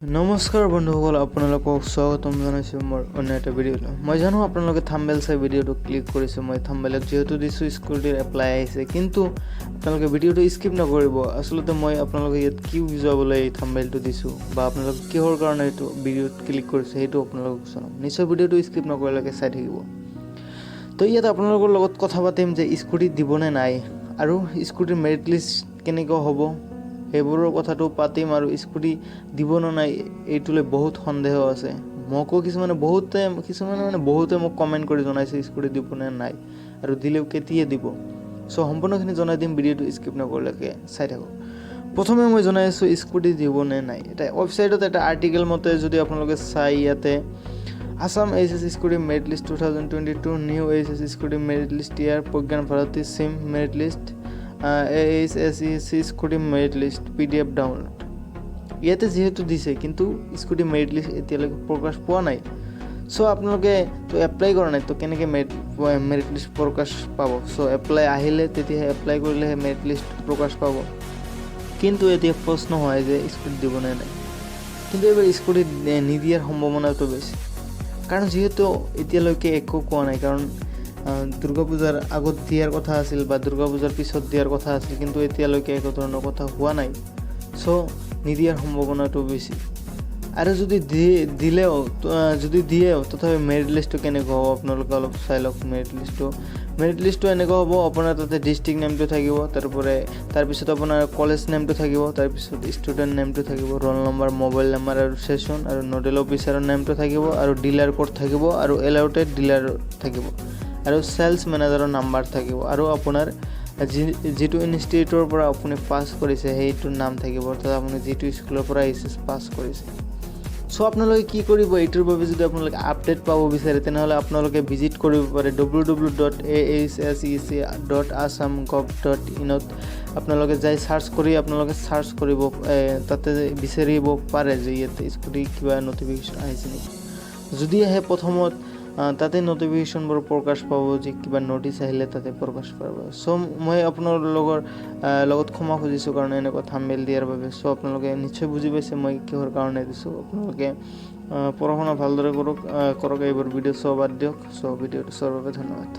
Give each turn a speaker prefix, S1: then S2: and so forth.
S1: নমস্কাৰ বন্ধুসকল, আপোনালোকক স্বাগতম জনাইছোঁ মোৰ অন্য এটা ভিডিঅ'লৈ। মই জানো আপোনালোকে থাম্বনেল চাই ভিডিঅ'টো ক্লিক কৰিছে। মই থাম্বনেলত যিহেতু দিছোঁ স্কুটিৰ এপ্লাই আহিছে, কিন্তু আপোনালোকে ভিডিঅ'টো স্কিপ নকৰিব। আচলতে মই আপোনালোকে ইয়াত কি বুজাবলৈ এই থাম্বনেলটো দিছোঁ বা আপোনালোকে কিহৰ কাৰণে এইটো ভিডিঅ'ত ক্লিক কৰিছে সেইটো আপোনালোকক জনাম। নিশ্চয় ভিডিঅ'টো স্কিপ নকৰালৈকে চাই থাকিব। তো ইয়াত আপোনালোকৰ লগত কথা পাতিম যে স্কুটি দিবনে নাই আৰু স্কুটিৰ মেৰিট লিষ্ট কেনেকুৱা হ'ব সেইবোৰৰ কথাটো পাতিম। আৰু স্কুটি দিব নে নাই এইটোলৈ বহুত সন্দেহ আছে। মোকো কিছুমানে বহুতে মোক কমেণ্ট কৰি জনাইছে স্কুটি দিব নে নাই আৰু দিলেও কেতিয়া দিব। চ' সম্পূৰ্ণখিনি জনাই দিম, ভিডিঅ'টো স্কিপ নকৰালৈকে চাই থাকক। প্ৰথমে মই জনাই আছোঁ স্কুটি দিব নে নাই। এটা ৱেবছাইটত এটা আৰ্টিকেল মতে যদি আপোনালোকে চাই, ইয়াতে Assam H Scooty merit list 2022 new H Scooty merit list ইয়াৰ Pragyan Bharati scheme merit list AHSEC Scooty merit list PDF download. ইয়াতে যিহেতু দিছে, কিন্তু স্কুটি মেৰিট লিষ্ট এতিয়ালৈকে প্ৰকাশ পোৱা নাই। চ' আপোনালোকে তো এপ্লাই কৰা নাই, তো কেনেকৈ মেৰিট লিষ্ট প্ৰকাশ পাব? চ' এপ্লাই আহিলে তেতিয়াহে এপ্লাই কৰিলেহে মেৰিট লিষ্ট প্ৰকাশ পাব। কিন্তু এতিয়া প্ৰশ্ন হয় যে স্কুটি দিব নে নাই। কিন্তু এইবাৰ স্কুটি নিদিয়াৰ সম্ভাৱনাটো বেছি, কাৰণ যিহেতু এতিয়ালৈকে একো কোৱা নাই। কাৰণ দুৰ্গা পূজাৰ আগত দিয়াৰ কথা আছিল বা দুৰ্গা পূজাৰ পিছত দিয়াৰ কথা আছিল, কিন্তু এতিয়ালৈকে একো ধৰণৰ কথা হোৱা নাই। চ' নিদিয়াৰ সম্ভাৱনাটো বেছি। আৰু যদি দিয়েও তথাপি মেৰিট লিষ্টটো কেনেকুৱা হ'ব আপোনালোকে অলপ চাই লওক। মেৰিট লিষ্টটো এনেকুৱা হ'ব, আপোনাৰ তাতে ডিষ্ট্ৰিক্ট নেমটো থাকিব, তাৰপিছত আপোনাৰ কলেজ নেমটো থাকিব, তাৰপিছত ষ্টুডেণ্ট নেমটো থাকিব, ৰোল নম্বৰ, মোবাইল নম্বৰ আৰু ছেশ্যন, আৰু নোডেল অফিচাৰৰ নেমটো থাকিব, আৰু ডিলাৰ কোড থাকিব, আৰু এলাউটেড ডিলাৰ থাকিব, আৰু চেলছ মেনেজাৰৰ নাম্বাৰ থাকিব, আৰু আপোনাৰ যিটো ইনষ্টিটিউটৰ পৰা আপুনি পাছ কৰিছে সেইটোৰ নাম থাকিব, অৰ্থাৎ আপুনি যিটো স্কুলৰ পৰা এইচএছ পাছ কৰিছে। চ' আপোনালোকে কি কৰিব, এইটোৰ বাবে যদি আপোনালোকে আপডেট পাব বিচাৰে তেনেহ'লে আপোনালোকে ভিজিট কৰিব পাৰে www.ahsec.assam.gov.in আপোনালোকে যাই চাৰ্চ কৰিব, তাতে বিচাৰিব পাৰে যে ইয়াতে স্কুটি কিবা নটিফিকেশ্যন আহিছে নেকি। যদি আহে প্ৰথমত তাতে নটিফিকেশ্যনবোৰ প্ৰকাশ পাব, যে কিবা নটিচ আহিলে তাতে প্ৰকাশ পাব। চ' মই আপোনালোকৰ লগত ক্ষমা খুজিছোঁ কাৰণ এনেকুৱা থাম্বনেল দিয়াৰ বাবে। চ' আপোনালোকে নিশ্চয় বুজি পাইছে মই কিহৰ কাৰণে দিছোঁ। আপোনালোকে পঢ়া শুনা ভালদৰে কৰক, এইবোৰ ভিডিঅ' চোৱা বাদ দিয়ক। চ' ভিডিঅ'টো চোৱাৰ বাবে ধন্যবাদ।